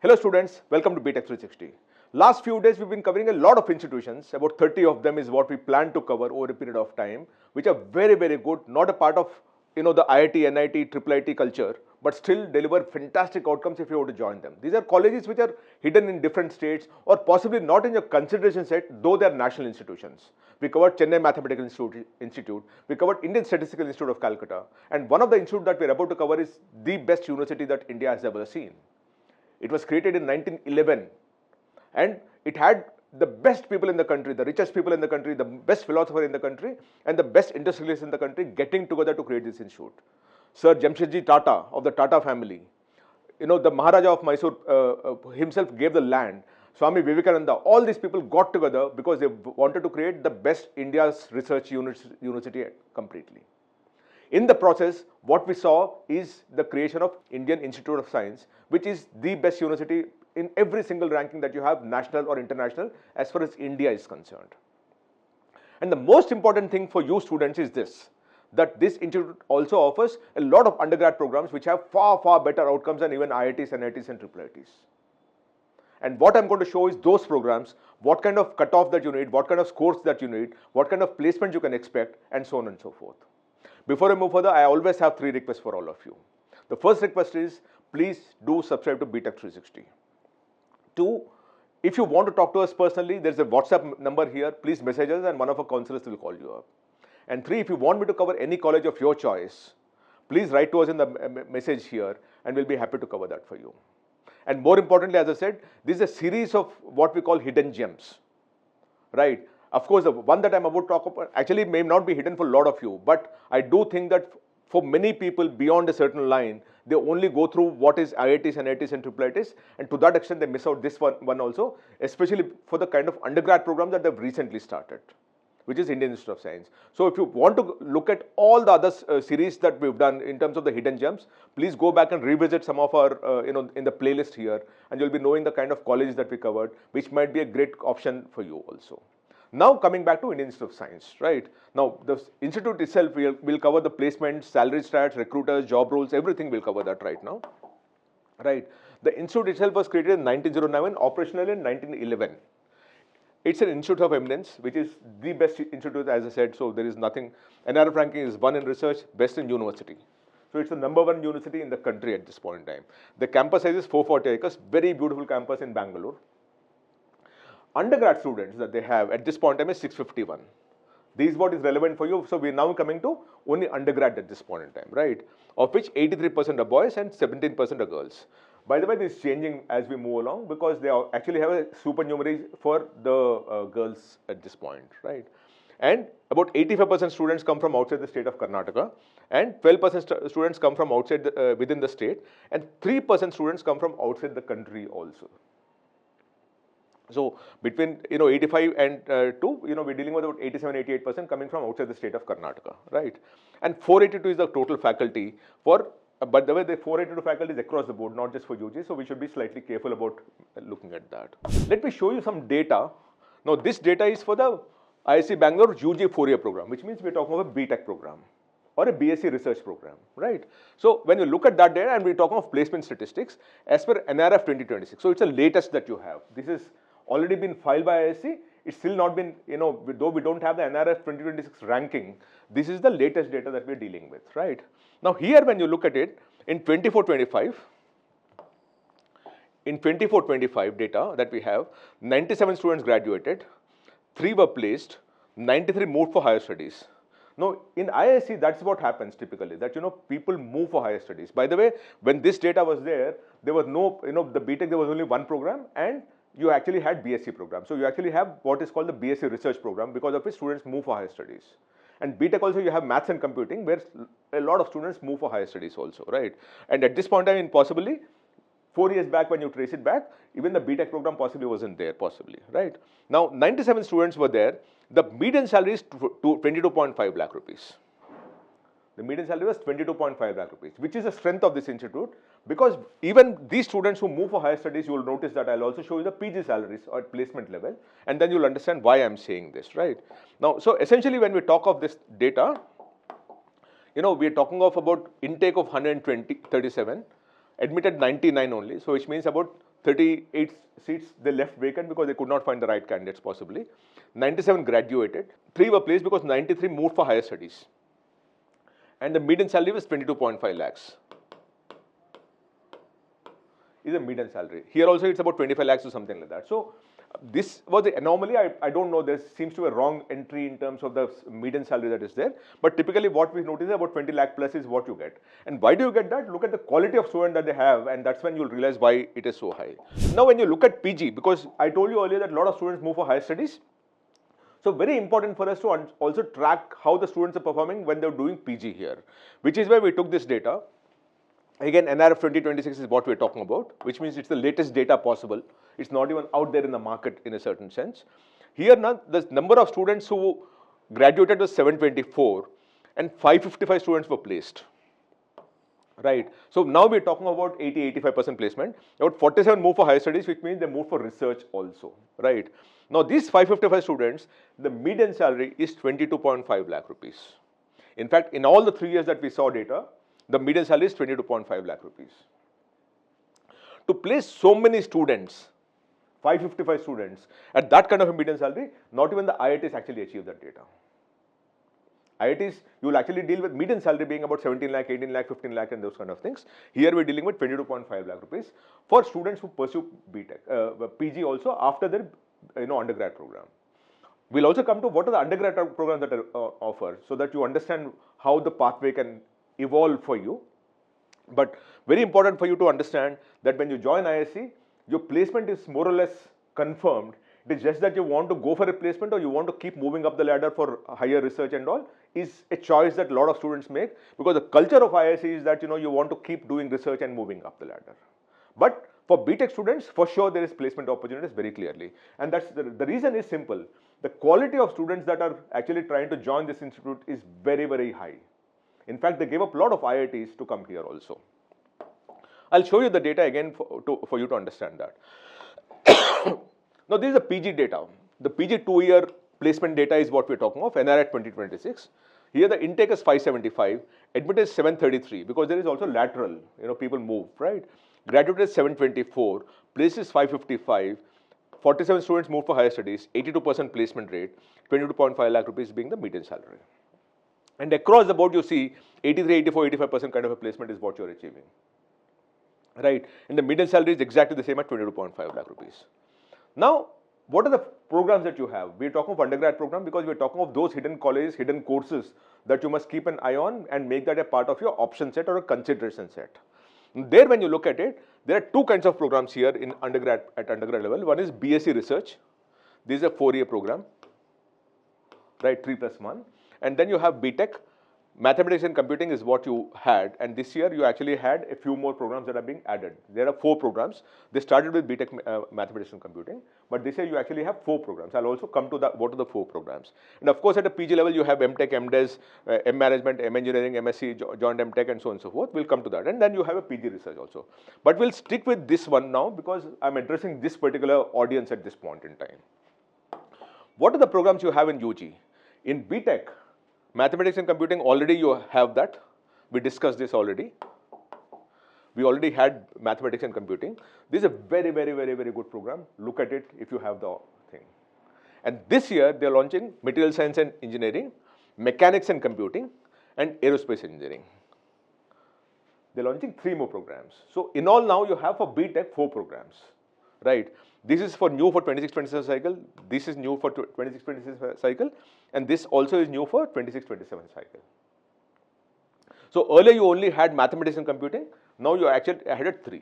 Hello students, welcome to Btech360. Last few days we've been covering a lot of institutions, about 30 of them is what we plan to cover over a period of time, which are very good, not a part of the IIT, NIT, IIIT culture, but still deliver fantastic outcomes if you want to join them. These are colleges which are hidden in different states or possibly not in your consideration set, though they are national institutions. We covered Chennai Mathematical Institute, we covered Indian Statistical Institute of Calcutta, and one of the institutes that we're about to cover is the best university that India has ever seen. It was created in 1911 and it had the best people in the country, the richest people in the country, the best philosopher in the country and the best industrialists in the country getting together to create this institute. Sir Jamshedji Tata of the Tata family, the Maharaja of Mysore himself gave the land, Swami Vivekananda, all these people got together because they wanted to create the best India's research university completely. In the process, what we saw is the creation of Indian Institute of Science, which is the best university in every single ranking that you have, national or international, as far as India is concerned. And the most important thing for you students is this, that this institute also offers a lot of undergrad programs which have far better outcomes than even IITs, NITs and IIITs. And what I'm going to show is those programs, what kind of cutoff that you need, what kind of scores that you need, what kind of placement you can expect, and so on and so forth. Before I move further, I always have 3 requests for all of you. The first request is, please do subscribe to Btech360. 2, if you want to talk to us personally, there's a WhatsApp number here. Please message us and one of our counselors will call you up. And 3, if you want me to cover any college of your choice, please write to us in the message here and we'll be happy to cover that for you. And more importantly, as I said, this is a series of what we call hidden gems, right? Of course, the one that I'm about to talk about actually may not be hidden for a lot of you, but I do think that for many people beyond a certain line, they only go through what is IITs, NITs and IIITs, and to that extent they miss out this one also, especially for the kind of undergrad program that they've recently started, which is Indian Institute of Science. So if you want to look at all the other series that we've done in terms of the hidden gems, please go back and revisit some of our, in the playlist here, and you'll be knowing the kind of colleges that we covered, which might be a great option for you also. Now coming back to Indian Institute of Science, right? Now the institute itself will cover the placement, salary stats, recruiters, job roles, everything will cover that right now, right? The institute itself was created in 1909, operational in 1911. It's an institute of eminence, which is the best institute, as I said, so there is nothing. NIRF ranking is 1 in research, best in university. So it's the #1 university in the country at this point in time. The campus size is 440 acres, very beautiful campus in Bangalore. Undergrad students that they have at this point in time is 651. This is what is relevant for you. So we're now coming to only undergrad at this point in time, right? Of which 83% are boys and 17% are girls. By the way, this is changing as we move along because they actually have a supernumerary for the girls at this point, right? And about 85% students come from outside the state of Karnataka, and 12% students come from outside within the state, and 3% students come from outside the country also. So between 85 and 2, we're dealing with about 87-88% coming from outside the state of Karnataka, right? And 482 is the total faculty for. But the way the 482 faculty is across the board, not just for UG, so we should be slightly careful about looking at that. Let me show you some data. Now this data is for the IISc Bangalore UG 4-year program, which means we're talking about a B.Tech program or a B.Sc research program, right? So when you look at that data and we're talking of placement statistics as per NIRF 2026, so it's the latest that you have. This is already been filed by IISc. It's still not been, though we don't have the NIRF 2026 ranking, this is the latest data that we're dealing with, right? Now here when you look at it, in 24-25 data that we have, 97 students graduated, 3 were placed, 93 moved for higher studies. Now in IISc, that's what happens typically, that people move for higher studies. By the way, when this data was there was no, the B.Tech, there was only one program, and you actually had B.Sc program. So you actually have what is called the B.Sc research program, because of which students move for higher studies. And B.Tech also you have maths and computing, where a lot of students move for higher studies also, right? And at this point in time, possibly 4 years back when you trace it back, even the B.Tech program possibly wasn't there, possibly, right? Now 97 students were there. The median salary is 22.5 lakh rupees. The median salary was 22.5 lakh rupees, which is the strength of this institute, because even these students who move for higher studies, you will notice that I'll also show you the PG salaries or at placement level, and then you'll understand why I'm saying this, right? Now, so essentially when we talk of this data, we are talking of about intake of 137, admitted 99 only, so which means about 38 seats they left vacant because they could not find the right candidates possibly. 97 graduated, 3 were placed because 93 moved for higher studies. And the median salary was 22.5 lakhs. Is a median salary. Here also it's about 25 lakhs or something like that. So this was the anomaly. I don't know, there seems to be a wrong entry in terms of the median salary that is there. But typically what we notice is about 20 lakh plus is what you get. And why do you get that? Look at the quality of student that they have, and that's when you'll realize why it is so high. Now when you look at PG, because I told you earlier that a lot of students move for higher studies. So very important for us to also track how the students are performing when they're doing PG here, which is why we took this data. Again, NIRF 2026 is what we're talking about, which means it's the latest data possible. It's not even out there in the market in a certain sense. Here now, the number of students who graduated was 724 and 555 students were placed. Right. So now we're talking about 80-85% placement. About 47 moved for higher studies, which means they moved for research also. Right. Now these 555 students, the median salary is 22.5 lakh rupees. In fact, in all the 3 years that we saw data, the median salary is 22.5 lakh rupees. To place so many students, 555 students, at that kind of a median salary, not even the IITs actually achieve that data. IITs, you will actually deal with median salary being about 17 lakh, 18 lakh, 15 lakh and those kind of things. Here we're dealing with 22.5 lakh rupees for students who pursue B.Tech, PG also after their undergrad program. We'll also come to what are the undergrad programs that are offered so that you understand how the pathway can evolve for you. But very important for you to understand that when you join IISc, your placement is more or less confirmed. It is just that you want to go for a placement or you want to keep moving up the ladder for higher research and all is a choice that a lot of students make, because the culture of IISc is that you want to keep doing research and moving up the ladder. But for B.Tech students, for sure there is placement opportunities very clearly. And that's the reason is simple. The quality of students that are actually trying to join this institute is very, very high. In fact, they gave up a lot of IITs to come here also. I'll show you the data again for you to understand that. Now, this is the PG data. The PG 2-year placement data is what we're talking of, NIRF 2026. Here the intake is 575, admit is 733, because there is also lateral, people move, right? Graduate is 724, place is 555, 47 students move for higher studies, 82% placement rate, 22.5 lakh rupees being the median salary. And across the board, you see 83, 84, 85% kind of a placement is what you're achieving. Right? And the median salary is exactly the same at 22.5 lakh rupees. Now, what are the programs that you have? We're talking of undergrad program because we're talking of those hidden colleges, hidden courses that you must keep an eye on and make that a part of your option set or a consideration set. There, when you look at it, there are two kinds of programs here in undergrad at undergrad level. One is B.Sc research. This is a 4-year program, right? 3+1. And then you have B.Tech. Mathematics and computing is what you had, and this year you actually had a few more programs that are being added. There are 4 programs. They started with B.Tech mathematics and computing, but this year you actually have 4 programs. I'll also come to that. What are the 4 programs? And of course, at a PG level, you have MTech, MDes, M Management, M Engineering, MSc, joint MTech, and so on and so forth. We'll come to that, and then you have a PG research also. But we'll stick with this one now because I'm addressing this particular audience at this point in time. What are the programs you have in UG? In B.Tech, mathematics and computing, already you have that. We discussed this already. We already had mathematics and computing. This is a very, very, very, very good program. Look at it if you have the thing. And this year, they're launching material science and engineering, mechanics and computing, and aerospace engineering. They're launching 3 more programs. So in all now, you have for B.Tech 4 programs, right? This is for new for 26-27 cycle. This is new for 26-27 cycle. And this also is new for 26-27 cycle. So earlier you only had mathematics and computing. Now you actually added 3.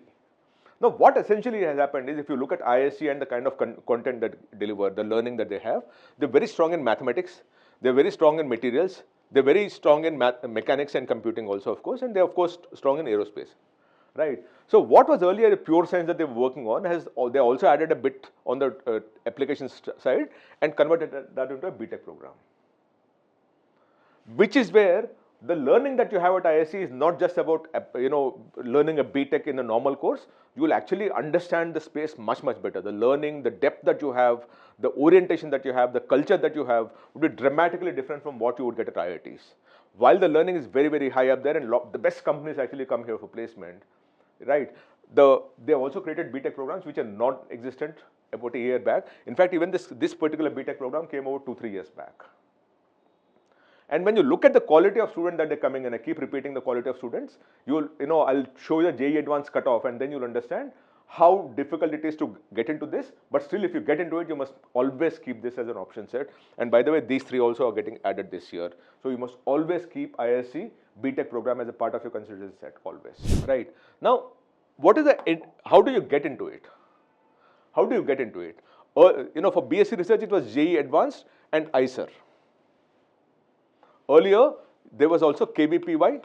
Now what essentially has happened is if you look at IISc and the kind of content that deliver, the learning that they have, they're very strong in mathematics. They're very strong in materials. They're very strong in mechanics and computing also, of course. And they're, of course, strong in aerospace. Right. So what was earlier a pure science that they were working on they also added a bit on the applications side and converted that into a B.Tech program. Which is where the learning that you have at IISc is not just about learning a B.Tech in a normal course. You will actually understand the space much, much better. The learning, the depth that you have, the orientation that you have, the culture that you have would be dramatically different from what you would get at IITs. While the learning is very, very high up there and the best companies actually come here for placement, right? They have also created B.Tech programs which are not existent about a year back. In fact, even this particular B.Tech program came over 2-3 years back. And when you look at the quality of students that they're coming, and I keep repeating the quality of students, I'll show you the JEE Advanced cutoff, and then you'll understand how difficult it is to get into this. But still, if you get into it, you must always keep this as an option set. And by the way, these 3 also are getting added this year. So you must always keep IISc B.Tech program as a part of your consideration set, always. Right. Now, how do you get into it? How do you get into it? For B.Sc research, it was JEE Advanced and IISer. Earlier, there was also KVPY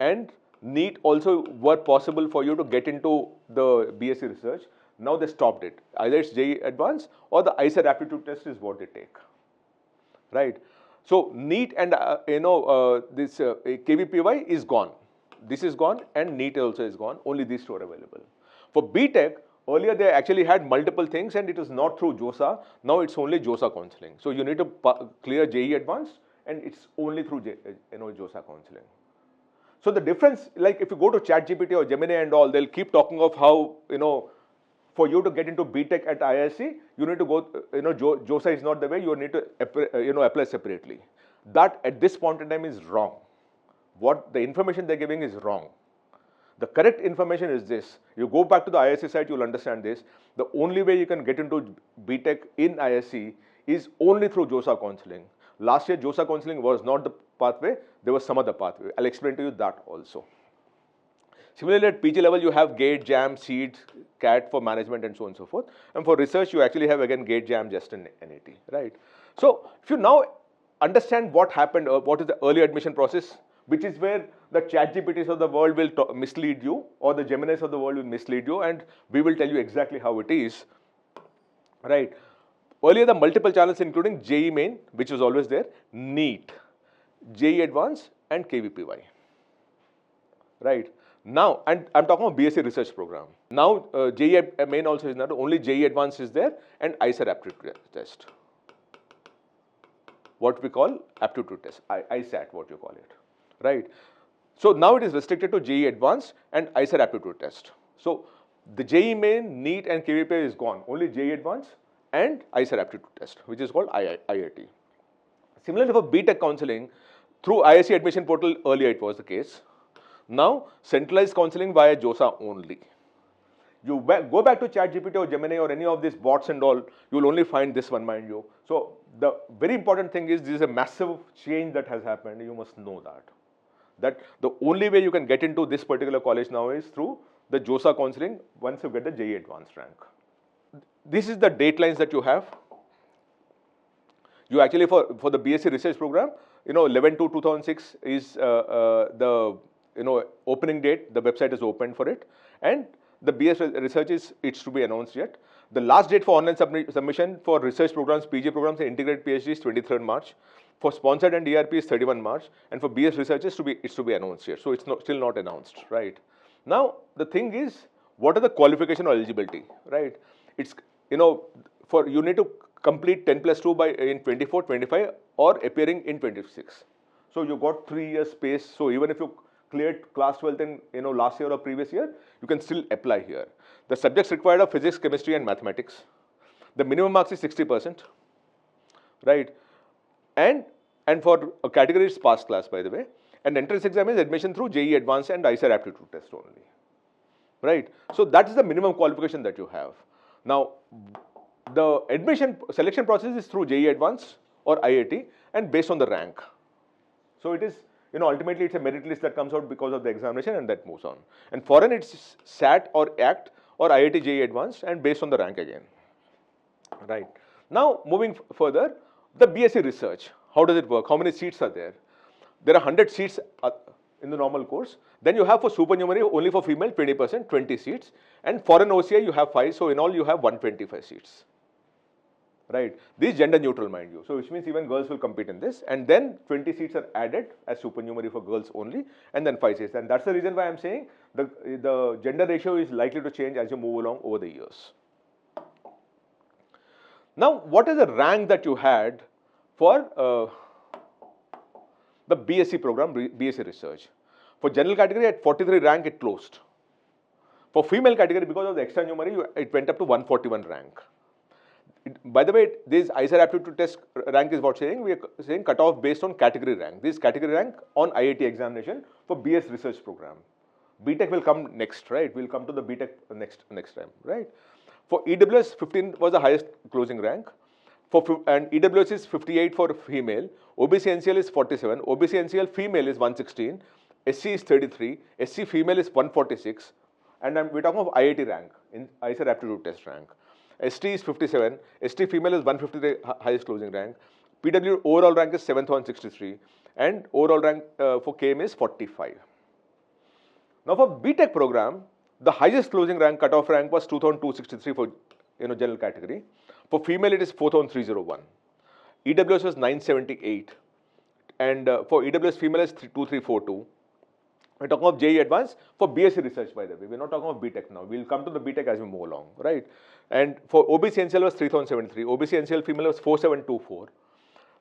and NEET also were possible for you to get into the B.Sc research. Now they stopped it. Either it's JEE Advanced or the IISer aptitude test is what they take, right? So NEET and this KVPY is gone. This is gone and NEET also is gone. Only these 2 are available. For B.Tech, earlier they actually had multiple things and it was not through JOSA. Now it's only JOSA counseling. So you need to clear JEE Advanced and it's only through JOSA counseling. So the difference, like if you go to ChatGPT or Gemini and all, they'll keep talking of how, for you to get into B.Tech at IISc, you need to go, JOSA is not the way, you need to, apply separately. That at this point in time is wrong. What the information they're giving is wrong. The correct information is this. You go back to the IISc site, you'll understand this. The only way you can get into B.Tech in IISc is only through JOSA counseling. Last year, JOSA counseling was not the pathway, there was some other pathway. I'll explain to you that also. Similarly, at PG level, you have GATE, JAM, SEED, CAT for management and so on and so forth. And for research, you actually have again GATE, JAM, just and NAT, right? So, if you now understand what happened, what is the early admission process, which is where the ChatGPTs of the world will mislead you, or the Geminis of the world will mislead you, and we will tell you exactly how it is, right? Earlier, the multiple channels including JEE Main, which was always there, NEET, JEE Advanced, and KVPY, right? Now, and I'm talking about B.Sc research program. Now, JEE Main also is not, only JEE Advanced is there, and IISer aptitude test. What we call aptitude test, ISAT, what you call it, right? So now it is restricted to JEE Advanced and IISer aptitude test. So the JEE Main, NEET, and KVPY is gone. Only JEE Advanced and IISer aptitude test, which is called IIT. Similarly, for B.Tech counseling, through IISc admission portal, earlier it was the case. Now, centralized counseling via JOSA only. You go back to ChatGPT or Gemini or any of these bots and all, you will only find this one, mind you. So the very important thing is this is a massive change that has happened. You must know that the only way you can get into this particular college now is through the JOSA counseling once you get the JEE Advanced rank. This is the date lines that you have. You actually, for the B.Sc research program, 11/2/2006 is the opening date. The website is open for it, and the B.Sc research it's to be announced yet. The last date for online submission for research programs, PG programs, and integrated PhD is 23rd March. For sponsored and ERP is 31 March, and for B.Sc research it's to be announced yet. So it's still not announced, right? Now the thing is, what are the qualification or eligibility, right? It's you need to complete 10+2 in 24, 25, or appearing in 26. So you got 3 years space. So even if you cleared class 12th in last year or previous year, you can still apply here. The subjects required are physics, chemistry, and mathematics. The minimum marks is 60%, right? And for a category it's pass class, by the way. And entrance exam is admission through JEE Advanced and IISer aptitude test only, right? So that is the minimum qualification that you have. Now, the admission selection process is through JEE Advanced or IIT and based on the rank. So it is, ultimately it's a merit list that comes out because of the examination and that moves on. And foreign it's SAT or ACT or IIT JEE Advanced and based on the rank again, right? Now, moving further, the B.Sc research, how does it work? How many seats are there? There are 100 seats in the normal course. Then you have for supernumerary, only for female, 20%, 20 seats. And foreign OCI, you have 5. So in all, you have 125 seats, right? This is gender neutral, mind you. So which means even girls will compete in this. And then 20 seats are added as supernumerary for girls only. And then 5 seats. And that's the reason why I'm saying the gender ratio is likely to change as you move along over the years. Now, what is the rank that you had for the B.Sc program, B.Sc research? For general category, at 43 rank, it closed. For female category, because of the extranumerary, it went up to 141 rank. By the way, this IISc aptitude test rank is what saying, we are saying cutoff based on category rank. This category rank on IIT examination for BS research program. B.Tech will come next, right? We'll come to the B.Tech next time, right? For EWS, 15 was the highest closing rank. And EWS is 58 for female, OBC NCL is 47, OBC NCL female is 116, SC is 33, SC female is 146, and we're talking of IIT rank, in IISc aptitude test rank. ST is 57, ST female is 153 highest closing rank, PW overall rank is 7163, and overall rank for KM is 45. Now for B.Tech program, the highest closing rank, cutoff rank was 2263 for general category. For female, it is 4301. EWS was 978, and for EWS female is 2342. We're talking of JEE Advanced for B.Sc research, by the way. We're not talking of B.Tech now. We'll come to the B.Tech as we move along, right? And for OBC NCL was 3073. OBC NCL female was 4724.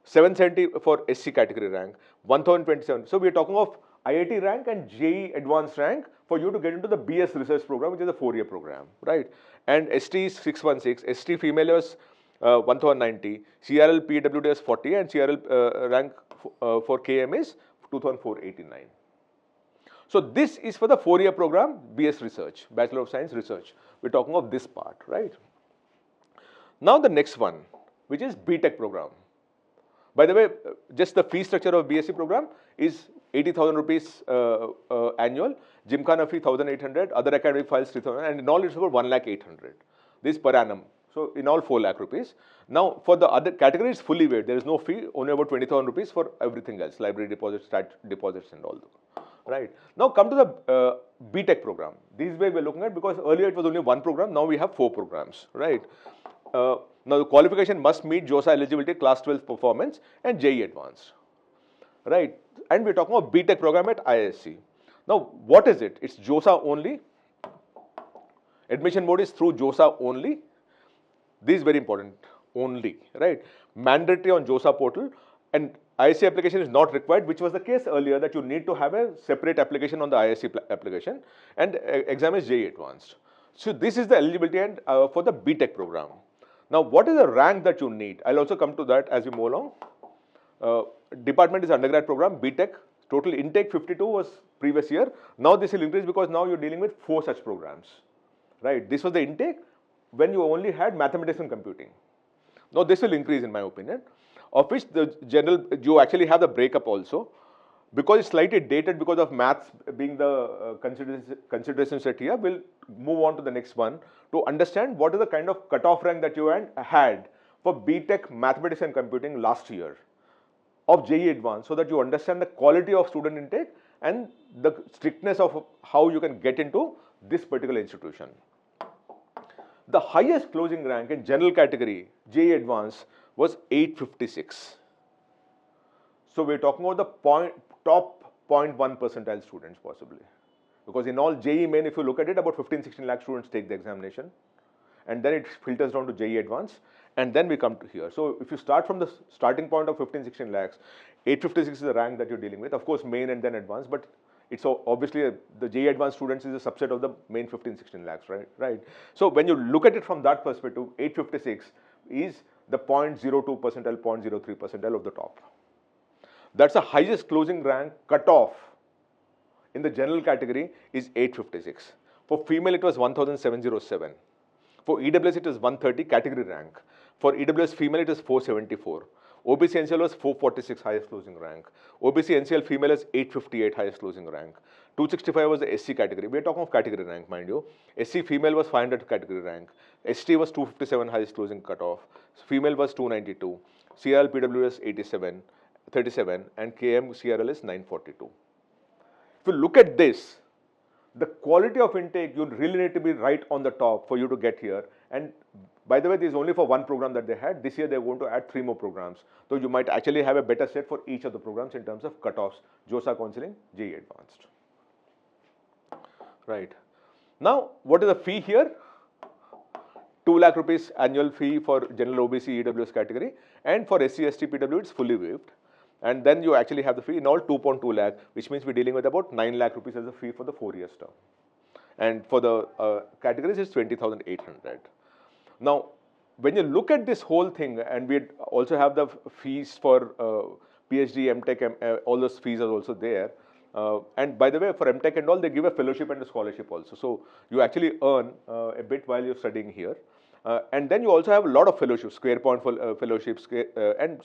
770 for SC category rank, 1027. So we're talking of IIT rank and JEE Advanced rank for you to get into the BS research program, which is a 4-year program, right? And ST is 616, ST female was 1090, CRL PWD is 40, and CRL rank for KM is 2489. So this is for the 4-year program, BS research, Bachelor of Science research. We're talking of this part, right? Now the next one, which is B.Tech program. By the way, just the fee structure of BSc program is 80,000 rupees annual, Gymkhana fee 1,800, other academic files 3,000, and in all it's about 1,800,000. This per annum. So in all 4 lakh rupees. Now for the other category, it's fully waived. There is no fee, only about 20,000 rupees for everything else, library deposits, stat deposits, and all. Right. Now come to the B.Tech program. This way we're looking at, because earlier it was only 1 program, now we have 4 programs, right? Now the qualification must meet JOSA eligibility, class 12 performance, and JEE Advanced, right? And we're talking about B.Tech program at IISc. Now what is it? It's JOSA only. Admission mode is through JOSA only. This is very important, only, right? Mandatory on JOSA portal, and IISc application is not required, which was the case earlier, that you need to have a separate application on the IISc application, and exam is JEE Advanced. So this is the eligibility and for the B.Tech program. Now what is the rank that you need? I'll also come to that as we move along. Department is undergrad program, B.Tech, total intake 52 was previous year. Now this will increase because now you're dealing with 4 such programs, right? This was the intake when you only had mathematics and computing. Now this will increase, in my opinion, of which the general, you actually have the breakup also, because it's slightly dated because of maths being the consideration set here. We'll move on to the next one to understand what is the kind of cutoff rank that you had for B.Tech mathematics and computing last year of JEE Advanced, so that you understand the quality of student intake and the strictness of how you can get into this particular institution. The highest closing rank in general category, JEE Advanced, was 856. So we're talking about the top 0.1 percentile students possibly. Because in all JEE Main, if you look at it, about 15-16 lakh students take the examination. And then it filters down to JEE Advanced. And then we come to here. So if you start from the starting point of 15-16 lakhs, 856 is the rank that you're dealing with. Of course, main and then advanced. But it's obviously the JEE Advanced students is a subset of the main 15-16 lakhs, right? So when you look at it from that perspective, 856 is the 0.02 percentile, 0.03 percentile of the top. That's the highest closing rank cutoff in the general category is 856. For female, it was 1,707. For EWS, it was 130 category rank. For EWS female, it is 474. OBC NCL was 446 highest closing rank. OBC NCL female is 858 highest closing rank. 265 was the SC category. We are talking of category rank, mind you. SC female was 500 category rank. ST was 257 highest closing cutoff. Female was 292. CRL PW is 37, and KM CRL is 942. If you look at this, the quality of intake, you really need to be right on the top for you to get here. And by the way, this is only for 1 program that they had. This year they want to add 3 more programs. So you might actually have a better set for each of the programs in terms of cutoffs, JOSA counseling, JEE Advanced. Right. Now, what is the fee here? 2 lakh rupees annual fee for general OBC EWS category, and for SC, ST, PW, it's fully waived. And then you actually have the fee in all 2.2 lakh, which means we're dealing with about 9 lakh rupees as a fee for the 4 years term. and for the categories it's 20,800. Now, when you look at this whole thing, and we also have the fees for PhD, MTech, all those fees are also there. And by the way, for MTech and all, they give a fellowship and a scholarship also. So you actually earn a bit while you're studying here. And then you also have a lot of fellowships, SquarePoint fellowships, and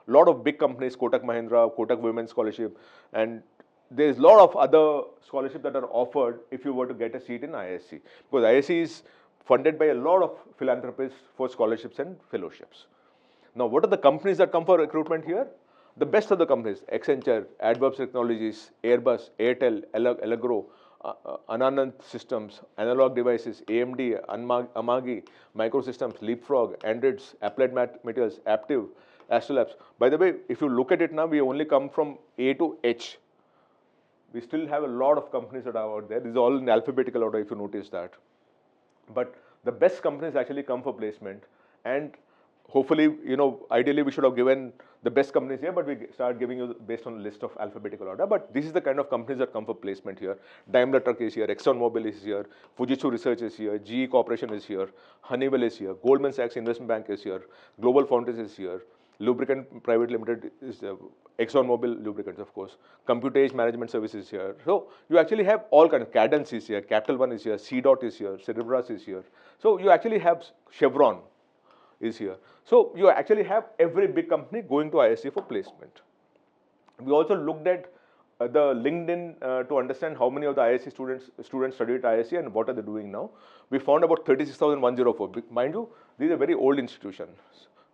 lot of big companies, Kotak Mahindra, Kotak Women's Scholarship, and there's a lot of other scholarships that are offered if you were to get a seat in IISc, because IISc is funded by a lot of philanthropists for scholarships and fellowships. Now, what are the companies that come for recruitment here? The best of the companies: Accenture, Adverbs Technologies, Airbus, Airtel, Allegro, Anand Systems, Analog Devices, AMD, Amagi, Microsystems, Leapfrog, Androids, Applied Materials, Aptiv, Astrolabs. By the way, if you look at it now, we only come from A to H. We still have a lot of companies that are out there. This is all in alphabetical order, if you notice that. But the best companies actually come for placement, and hopefully, ideally we should have given the best companies here, but we start giving you based on a list of alphabetical order. But this is the kind of companies that come for placement here. Daimler Truck is here, ExxonMobil is here, Fujitsu Research is here, GE Corporation is here, Honeywell is here, Goldman Sachs Investment Bank is here, Global Foundries is here, Lubricant Private Limited is ExxonMobil Lubricants, of course, Computage Management Services here. So you actually have all kinds of, Cadence is here, Capital One is here, CDOT is here, Cerebras is here. So you actually have Chevron is here. So you actually have every big company going to IISc for placement. We also looked at the LinkedIn to understand how many of the IISc students studied at IISc and what are they doing now. We found about 36,104. Mind you, these are very old institutions.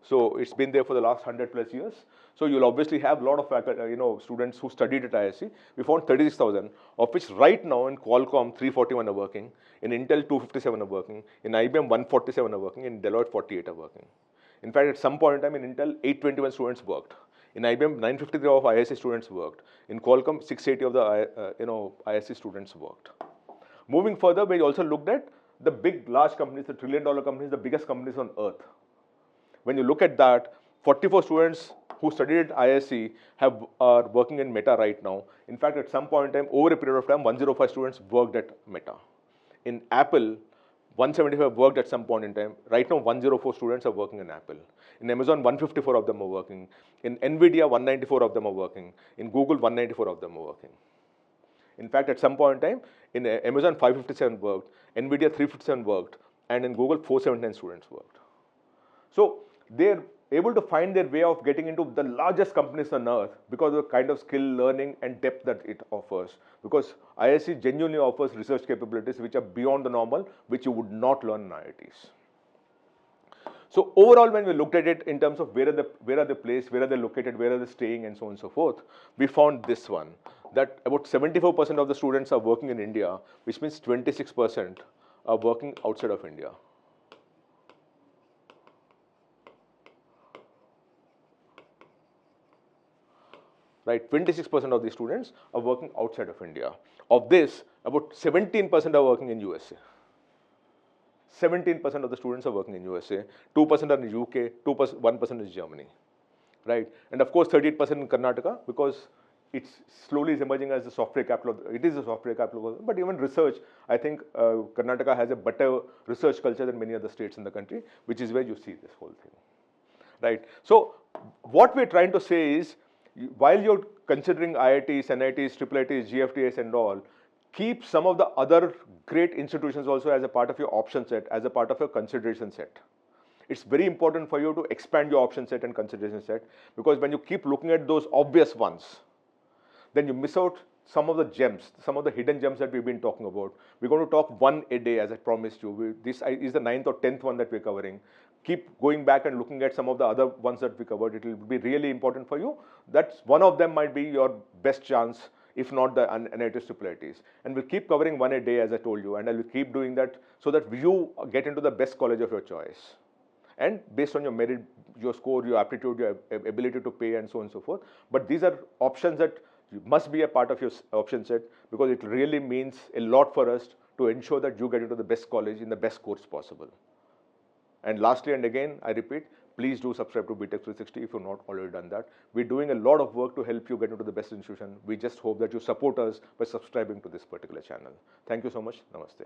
So it's been there for the last 100+ years. So you'll obviously have a lot of students who studied at IISc. We found 36,000, of which right now in Qualcomm 341 are working, in Intel 257 are working, in IBM 147 are working, in Deloitte 48 are working. In fact, at some point in time in Intel 821 students worked. In IBM 953 of IISc students worked. In Qualcomm 680 of the IISc students worked. Moving further, we also looked at the big large companies, the $1 trillion companies, the biggest companies on earth. When you look at that, 44 students who studied at IISc are working in Meta right now. In fact, at some point in time, over a period of time, 105 students worked at Meta. In Apple, 175 worked at some point in time. Right now, 104 students are working in Apple. In Amazon, 154 of them are working. In NVIDIA, 194 of them are working. In Google, 194 of them are working. In fact, at some point in time, in Amazon, 557 worked. NVIDIA, 357 worked. And in Google, 479 students worked. So they're able to find their way of getting into the largest companies on earth because of the kind of skill, learning, and depth that it offers. Because IISc genuinely offers research capabilities which are beyond the normal, which you would not learn in IITs. So overall, when we looked at it in terms of where are they placed, where are they located, where are they staying, and so on and so forth, we found this one, that about 74% of the students are working in India, which means 26% are working outside of India. Right, 26% of the students are working outside of India. Of this, about 17% are working in USA. 17% of the students are working in USA, 2% are in UK, 1% is Germany. Right, and of course 38% in Karnataka, because it's slowly is emerging as the software capital. It is a software capital, but even research, I think Karnataka has a better research culture than many other states in the country, which is where you see this whole thing. Right, so what we're trying to say is, while you're considering IITs, NITs, IIITs, GFTs and all, keep some of the other great institutions also as a part of your option set, as a part of your consideration set. It's very important for you to expand your option set and consideration set, because when you keep looking at those obvious ones, then you miss out some of the gems, some of the hidden gems that we've been talking about. We're going to talk one a day, as I promised you. This is the 9th or 10th one that we're covering. Keep going back and looking at some of the other ones that we covered. It will be really important for you. That's one of them might be your best chance, if not the NITs, IIITs. And we'll keep covering one a day, as I told you, and I will keep doing that so that you get into the best college of your choice. And based on your merit, your score, your aptitude, your ability to pay, and so on and so forth. But these are options that must be a part of your option set, because it really means a lot for us to ensure that you get into the best college in the best course possible. And lastly, and again, I repeat, Please do subscribe to Btech360 if you've not already done that. We're doing a lot of work to help you get into the best institution. We just hope that you support us by subscribing to this particular channel. Thank you so much. Namaste.